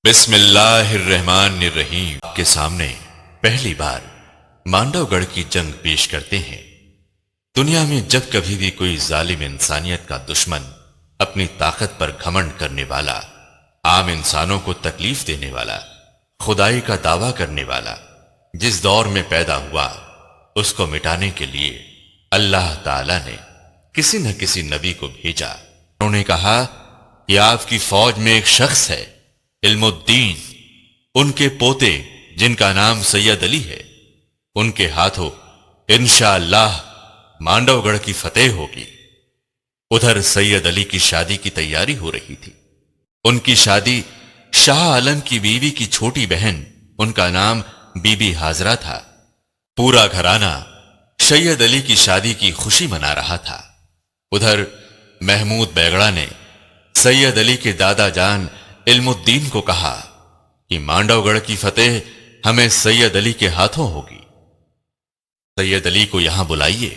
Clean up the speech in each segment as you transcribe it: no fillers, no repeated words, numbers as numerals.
بسم اللہ الرحمن الرحیم کے سامنے پہلی بار مانڈو گڑھ کی جنگ پیش کرتے ہیں۔ دنیا میں جب کبھی بھی کوئی ظالم انسانیت کا دشمن اپنی طاقت پر گھمنڈ کرنے والا، عام انسانوں کو تکلیف دینے والا، خدائی کا دعویٰ کرنے والا جس دور میں پیدا ہوا، اس کو مٹانے کے لیے اللہ تعالی نے کسی نہ کسی نبی کو بھیجا۔ انہوں نے کہا کہ آپ کی فوج میں ایک شخص ہے، علم الدین، ان کے پوتے جن کا نام سید علی ہے، ان کے ہاتھوں انشاءاللہ مانڈو گڑھ کی فتح ہوگی۔ ادھر سید علی کی شادی کی تیاری ہو رہی تھی۔ ان کی شادی شاہ عالم کی بیوی کی چھوٹی بہن، ان کا نام بی بی ہاجرہ تھا۔ پورا گھرانہ سید علی کی شادی کی خوشی منا رہا تھا۔ ادھر محمود بیگڑا نے سید علی کے دادا جان علم الدین کو کہا کہ مانڈو گڑھ کی فتح ہمیں سید علی کے ہاتھوں ہوگی، سید علی کو یہاں بلائیے۔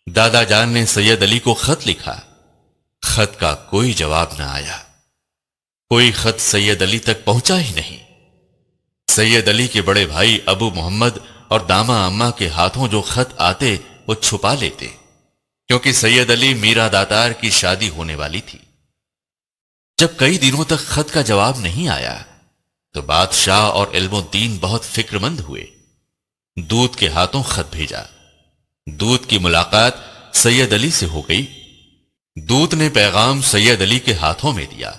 دادا جان نے سید علی کو خط لکھا، خط کا کوئی جواب نہ آیا، کوئی خط سید علی تک پہنچا ہی نہیں۔ سید علی کے بڑے بھائی ابو محمد اور داما اماں کے ہاتھوں جو خط آتے وہ چھپا لیتے، کیونکہ سید علی میرا داتار کی شادی ہونے والی تھی۔ جب کئی دنوں تک خط کا جواب نہیں آیا تو بادشاہ اور علم الدین بہت فکر مند ہوئے۔ دودھ کے ہاتھوں خط بھیجا۔ دودھ کی ملاقات سید علی سے ہو گئی۔ دودھ نے پیغام سید علی کے ہاتھوں میں دیا۔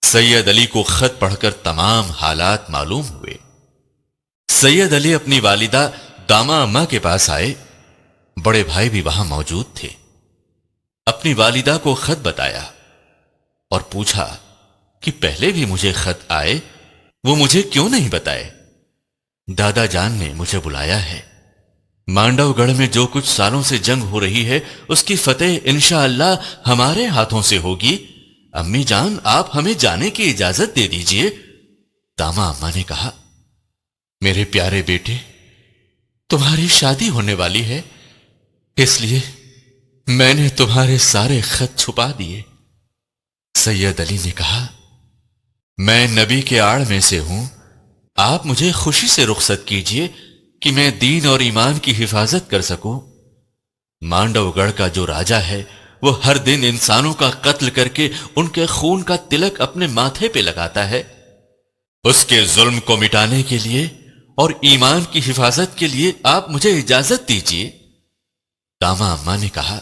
سید علی کو خط پڑھ کر تمام حالات معلوم ہوئے۔ سید علی اپنی والدہ داما اماں کے پاس آئے، بڑے بھائی بھی وہاں موجود تھے۔ اپنی والدہ کو خط بتایا اور پوچھا کہ پہلے بھی مجھے خط آئے، وہ مجھے کیوں نہیں بتائے؟ دادا جان نے مجھے بلایا ہے۔ مانڈو گڑھ میں جو کچھ سالوں سے جنگ ہو رہی ہے اس کی فتح انشاءاللہ ہمارے ہاتھوں سے ہوگی۔ امی جان، آپ ہمیں جانے کی اجازت دے دیجئے۔ داما اماں نے کہا، میرے پیارے بیٹے، تمہاری شادی ہونے والی ہے، اس لیے میں نے تمہارے سارے خط چھپا دیے۔ سید علی نے کہا، میں نبی کے آڑ میں سے ہوں، آپ مجھے خوشی سے رخصت کیجئے کہ میں دین اور ایمان کی حفاظت کر سکوں۔ مانڈو گڑھ کا جو راجہ ہے وہ ہر دن انسانوں کا قتل کر کے ان کے خون کا تلک اپنے ماتھے پہ لگاتا ہے۔ اس کے ظلم کو مٹانے کے لیے اور ایمان کی حفاظت کے لیے آپ مجھے اجازت دیجئے۔ داما اماں نے کہا،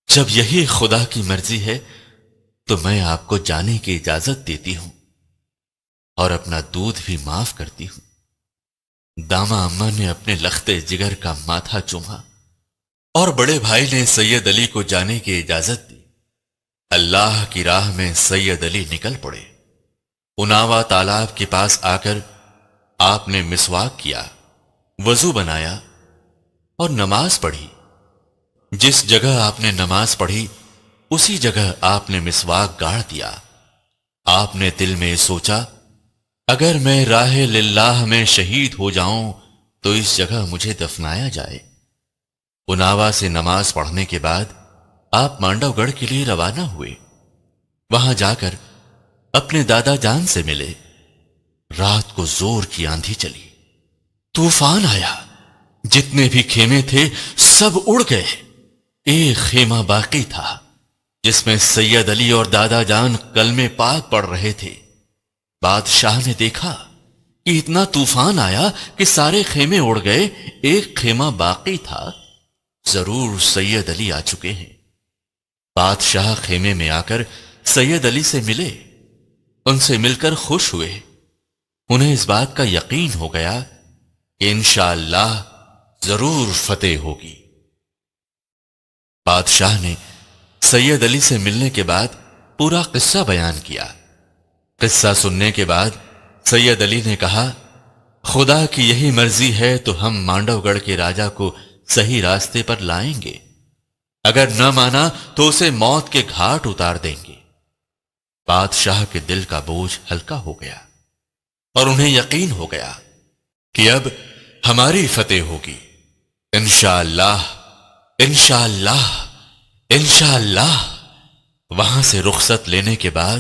جب یہی خدا کی مرضی ہے تو میں آپ کو جانے کی اجازت دیتی ہوں اور اپنا دودھ بھی معاف کرتی ہوں۔ داما اماں نے اپنے لختے جگر کا ماتھا چوما اور بڑے بھائی نے سید علی کو جانے کی اجازت دی۔ اللہ کی راہ میں سید علی نکل پڑے۔ اناوا تالاب کے پاس آ کر آپ نے مسواک کیا، وضو بنایا اور نماز پڑھی۔ جس جگہ آپ نے نماز پڑھی اسی جگہ آپ نے مسواک گاڑ دیا۔ آپ نے دل میں سوچا، اگر میں راہ للہ میں شہید ہو جاؤں تو اس جگہ مجھے دفنایا جائے۔ اناوا سے نماز پڑھنے کے بعد آپ مانڈو گڑھ کے لیے روانہ ہوئے۔ وہاں جا کر اپنے دادا جان سے ملے۔ رات کو زور کی آندھی چلی، طوفان آیا، جتنے بھی خیمے تھے سب اڑ گئے۔ ایک خیمہ باقی تھا جس میں سید علی اور دادا جان کلمے پاک پڑھ رہے تھے۔ بادشاہ نے دیکھا کہ اتنا طوفان آیا کہ سارے خیمے اڑ گئے، ایک خیمہ باقی تھا، ضرور سید علی آ چکے ہیں۔ بادشاہ خیمے میں آ کر سید علی سے ملے، ان سے مل کر خوش ہوئے۔ انہیں اس بات کا یقین ہو گیا کہ انشاءاللہ ضرور فتح ہوگی۔ بادشاہ نے سید علی سے ملنے کے بعد پورا قصہ بیان کیا۔ قصہ سننے کے بعد سید علی نے کہا، خدا کی یہی مرضی ہے تو ہم مانڈو گڑھ کے راجہ کو صحیح راستے پر لائیں گے، اگر نہ مانا تو اسے موت کے گھاٹ اتار دیں گے۔ بادشاہ کے دل کا بوجھ ہلکا ہو گیا اور انہیں یقین ہو گیا کہ اب ہماری فتح ہوگی۔ انشاءاللہ انشاءاللہ انشاءاللہ۔ وہاں سے رخصت لینے کے بعد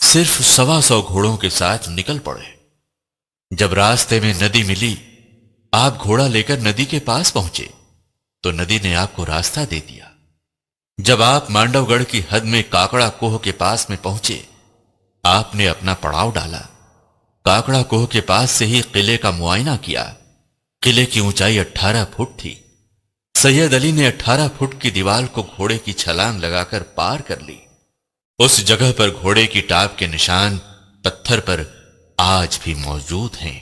صرف 125 گھوڑوں کے ساتھ نکل پڑے۔ جب راستے میں ندی ملی، آپ گھوڑا لے کر ندی کے پاس پہنچے تو ندی نے آپ کو راستہ دے دیا۔ جب آپ مانڈو گڑھ کی حد میں کاکڑا کوہ کے پاس میں پہنچے، آپ نے اپنا پڑاؤ ڈالا۔ کاکڑا کوہ کے پاس سے ہی قلعے کا معائنہ کیا۔ قلعے کی اونچائی 18 فٹ تھی۔ سید علی نے 18 فٹ کی دیوار کو گھوڑے کی چھلانگ لگا کر پار کر لی۔ اس جگہ پر گھوڑے کی ٹاپ کے نشان پتھر پر آج بھی موجود ہیں۔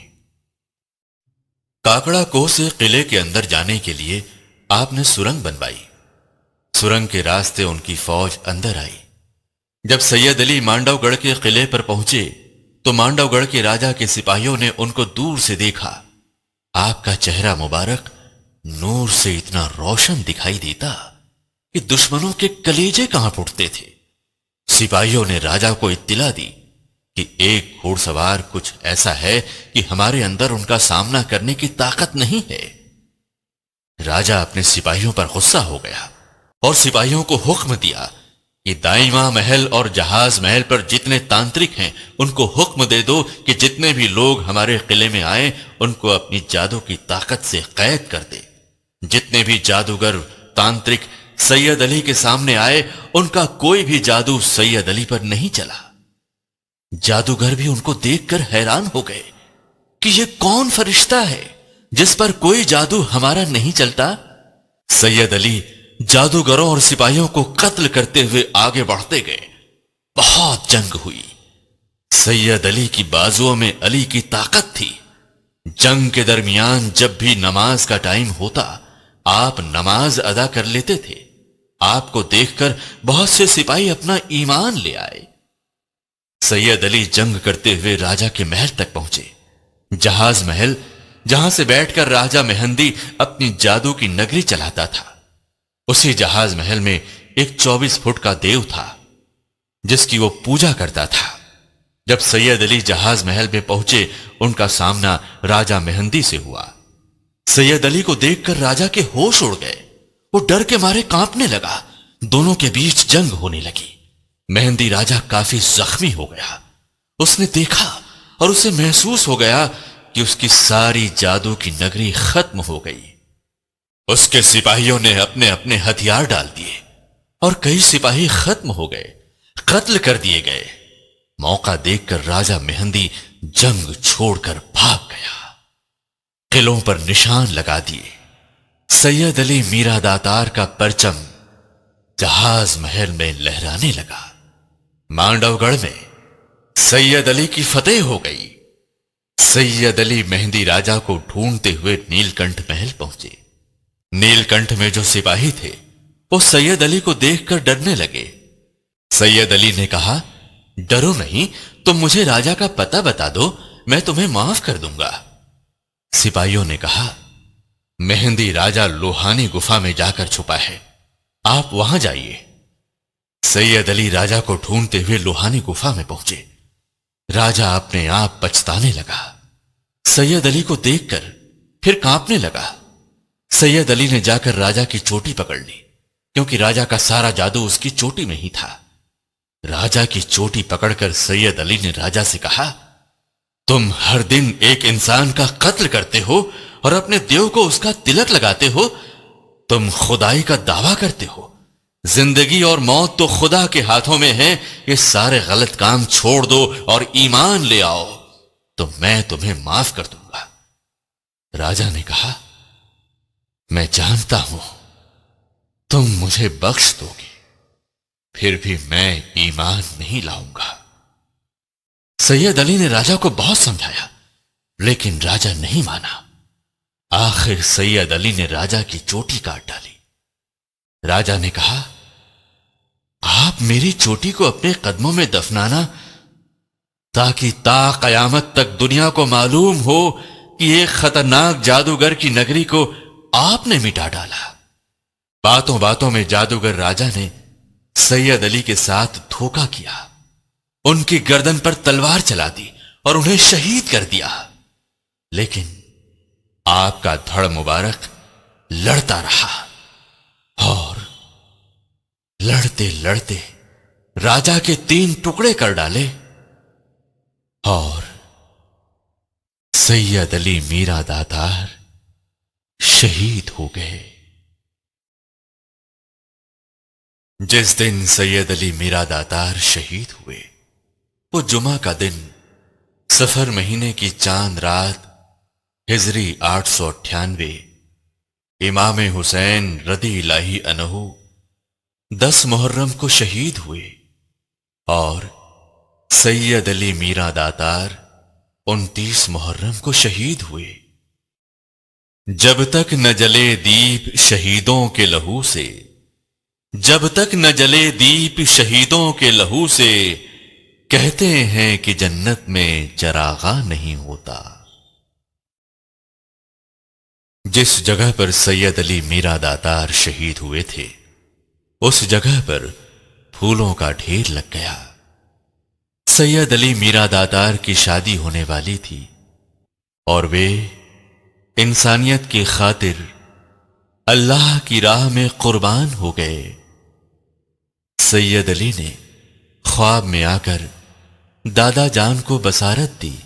کاکڑا کوہ سے قلعے کے اندر جانے کے لیے آپ نے سرنگ بنوائی۔ سرنگ کے راستے ان کی فوج اندر آئی۔ جب سید علی مانڈو گڑھ کے قلعے پر پہنچے تو مانڈو گڑھ کے راجا کے سپاہیوں نے ان کو دور سے دیکھا۔ آپ کا چہرہ مبارک نور سے اتنا روشن دکھائی دیتا کہ دشمنوں کے کلیجے کانپ اٹھتے تھے۔ سپاہیوں نے راجا کو اطلاع دی کہ ایک گھوڑ سوار کچھ ایسا ہے کہ ہمارے اندر ان کا سامنا کرنے کی طاقت نہیں ہے۔ راجا اپنے سپاہیوں پر غصہ ہو گیا اور سپاہیوں کو حکم دیا کہ دائمہ محل اور جہاز محل پر جتنے تانترک ہیں ان کو حکم دے دو کہ جتنے بھی لوگ ہمارے قلعے میں آئیں ان کو اپنی جادو کی طاقت سے قید کر دے۔ جتنے بھی جادوگر تانترک سید علی کے سامنے آئے ان کا کوئی بھی جادو سید علی پر نہیں چلا۔ جادوگر بھی ان کو دیکھ کر حیران ہو گئے کہ یہ کون فرشتہ ہے جس پر کوئی جادو ہمارا نہیں چلتا۔ سید علی جادوگروں اور سپاہیوں کو قتل کرتے ہوئے آگے بڑھتے گئے۔ بہت جنگ ہوئی۔ سید علی کی بازوؤں میں علی کی طاقت تھی۔ جنگ کے درمیان جب بھی نماز کا ٹائم ہوتا آپ نماز ادا کر لیتے تھے۔ آپ کو دیکھ کر بہت سے سپاہی اپنا ایمان لے آئے۔ سید علی جنگ کرتے ہوئے راجا کے محل تک پہنچے۔ جہاز محل جہاں سے بیٹھ کر راجا مہندی اپنی جادو کی نگری چلاتا تھا، اسی جہاز محل میں ایک 24 فٹ کا دیو تھا جس کی وہ پوجا کرتا تھا۔ جب سید علی جہاز محل میں پہنچے ان کا سامنا راجا مہندی سے ہوا۔ سید علی کو دیکھ کر راجا کے ہوش اڑ گئے۔ وہ ڈر کے مارے کانپنے لگا۔ دونوں کے بیچ جنگ ہونے لگی۔ مہندی راجا کافی زخمی ہو گیا۔ اس نے دیکھا اور اسے محسوس ہو گیا کہ اس کی ساری جادو کی نگری ختم ہو گئی۔ اس کے سپاہیوں نے اپنے اپنے ہتھیار ڈال دیے اور کئی سپاہی ختم ہو گئے، قتل کر دیے گئے۔ موقع دیکھ کر راجا مہندی جنگ چھوڑ کر بھاگ گیا۔ قلعوں پر نشان لگا دیے۔ سید علی میرا داتار کا پرچم جہاز محل میں لہرانے لگا۔ مانڈو گڑھ میں سید علی کی فتح ہو گئی۔ سید علی مہندی راجا کو ڈھونڈتے ہوئے نیل کنٹھ محل پہنچے۔ نیل کنٹھ میں جو سپاہی تھے وہ سید علی کو دیکھ کر ڈرنے لگے۔ سید علی نے کہا، ڈرو نہیں، تم مجھے راجا کا پتہ بتا دو، میں تمہیں معاف کر دوں گا۔ سپاہیوں نے کہا، مہندی راجا لوہانی گفا میں جا کر چھپا ہے، آپ وہاں جائیے۔ سید علی راجا کو ڈھونڈتے ہوئے لوہانی گفا میں پہنچے۔ راجا اپنے آپ پچھتانے لگا۔ سید علی کو دیکھ کر پھر کانپنے لگا۔ سید علی نے جا کر راجا کی چوٹی پکڑ لی کیونکہ راجا کا سارا جادو اس کی چوٹی میں ہی تھا۔ راجا کی چوٹی پکڑ کر سید علی نے راجا سے کہا، تم ہر دن ایک انسان کا قتل کرتے ہو اور اپنے دیو کو اس کا تلک لگاتے ہو، تم خدائی کا دعویٰ کرتے ہو، زندگی اور موت تو خدا کے ہاتھوں میں ہے، یہ سارے غلط کام چھوڑ دو اور ایمان لے آؤ تو میں تمہیں معاف کر دوں گا۔ راجا نے کہا، میں جانتا ہوں تم مجھے بخش دو گے، پھر بھی میں ایمان نہیں لاؤں گا۔ سید علی نے راجا کو بہت سمجھایا لیکن راجا نہیں مانا۔ آخر سید علی نے راجا کی چوٹی کاٹ ڈالی۔ راجا نے کہا، آپ میری چوٹی کو اپنے قدموں میں دفنانا تاکہ تا قیامت تک دنیا کو معلوم ہو کہ ایک خطرناک جادوگر کی نگری کو آپ نے مٹا ڈالا۔ باتوں باتوں میں جادوگر راجا نے سید علی کے ساتھ دھوکہ کیا، ان کی گردن پر تلوار چلا دی اور انہیں شہید کر دیا۔ لیکن آپ کا دھڑ مبارک لڑتا رہا اور لڑتے لڑتے راجا کے 3 ٹکڑے کر ڈالے اور سید علی میرا داتار شہید ہو گئے۔ جس دن سید علی میرا داتار شہید ہوئے وہ جمعہ کا دن صفر مہینے کی چاند رات ہجری 898 امام حسین رضی اللہ عنہ 10 محرم کو شہید ہوئے اور سید علی میرا داتار 29 محرم کو شہید ہوئے۔ جب تک نہ جلے دیپ شہیدوں کے لہو سے، جب تک نہ جلے دیپ شہیدوں کے لہو سے، کہتے ہیں کہ جنت میں چراغاں نہیں ہوتا۔ جس جگہ پر سید علی میرا داتار شہید ہوئے تھے اس جگہ پر پھولوں کا ڈھیر لگ گیا۔ سید علی میرا داتار کی شادی ہونے والی تھی اور وہ انسانیت کی خاطر اللہ کی راہ میں قربان ہو گئے۔ سید علی نے خواب میں آ کر دادا جان کو بصارت دی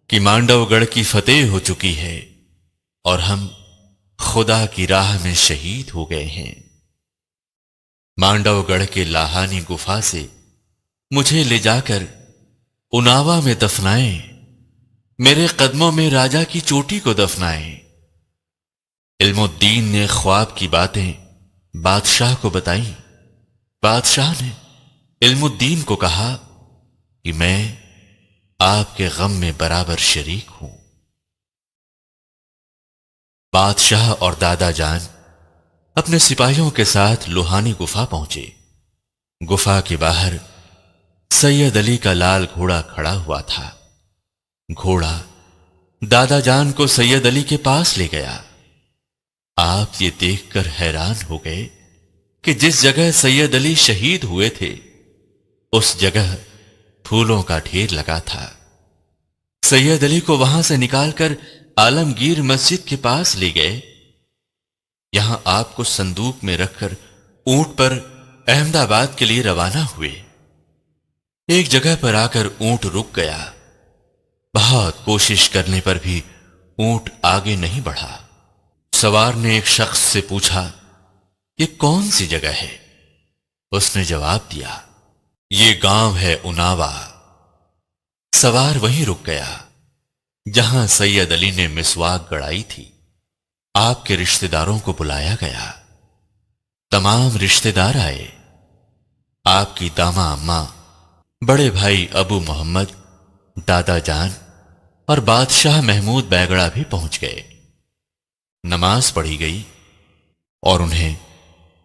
کہ مانڈو گڑھ کی فتح ہو چکی ہے اور ہم خدا کی راہ میں شہید ہو گئے ہیں۔ مانڈو گڑھ کے لاہانی گفا سے مجھے لے جا کر اناوا میں دفنائیں، میرے قدموں میں راجا کی چوٹی کو دفنائیں۔ علم الدین نے خواب کی باتیں بادشاہ کو بتائیں۔ بادشاہ نے علم الدین کو کہا کہ میں آپ کے غم میں برابر شریک ہوں۔ بادشاہ اور دادا جان اپنے سپاہیوں کے ساتھ لوہانی گفا پہنچے۔ گفا کے باہر سید علی کا لال گھوڑا کھڑا ہوا تھا۔ گھوڑا دادا جان کو سید علی کے پاس لے گیا۔ آپ یہ دیکھ کر حیران ہو گئے کہ جس جگہ سید علی شہید ہوئے تھے اس جگہ پھولوں کا ڈھیر لگا تھا۔ سید علی کو وہاں سے نکال کر عالمگیر مسجد کے پاس لے گئے۔ یہاں آپ کو صندوق میں رکھ کر اونٹ پر احمد آباد کے لیے روانہ ہوئے۔ ایک جگہ پر آ کر اونٹ رک گیا۔ بہت کوشش کرنے پر بھی اونٹ آگے نہیں بڑھا۔ سوار نے ایک شخص سے پوچھا یہ کون سی جگہ ہے؟ اس نے جواب دیا یہ گاؤں ہے اناوا۔ سوار وہیں رک گیا جہاں سید علی نے مسواک گڑائی تھی۔ آپ کے رشتہ داروں کو بلایا گیا۔ تمام رشتہ دار آئے۔ آپ کی داماں اماں، بڑے بھائی ابو محمد، دادا جان اور بادشاہ محمود بیگڑا بھی پہنچ گئے۔ نماز پڑھی گئی اور انہیں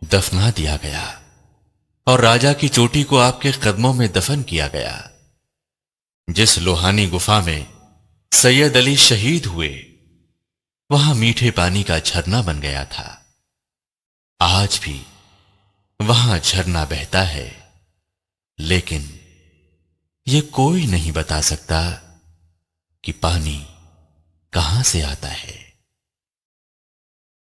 دفنا دیا گیا اور راجا کی چوٹی کو آپ کے قدموں میں دفن کیا گیا۔ جس لوہانی گفا میں سید علی شہید ہوئے وہاں میٹھے پانی کا جھرنا بن گیا تھا۔ آج بھی وہاں جھرنا بہتا ہے، لیکن یہ کوئی نہیں بتا سکتا کہ پانی کہاں سے آتا ہے۔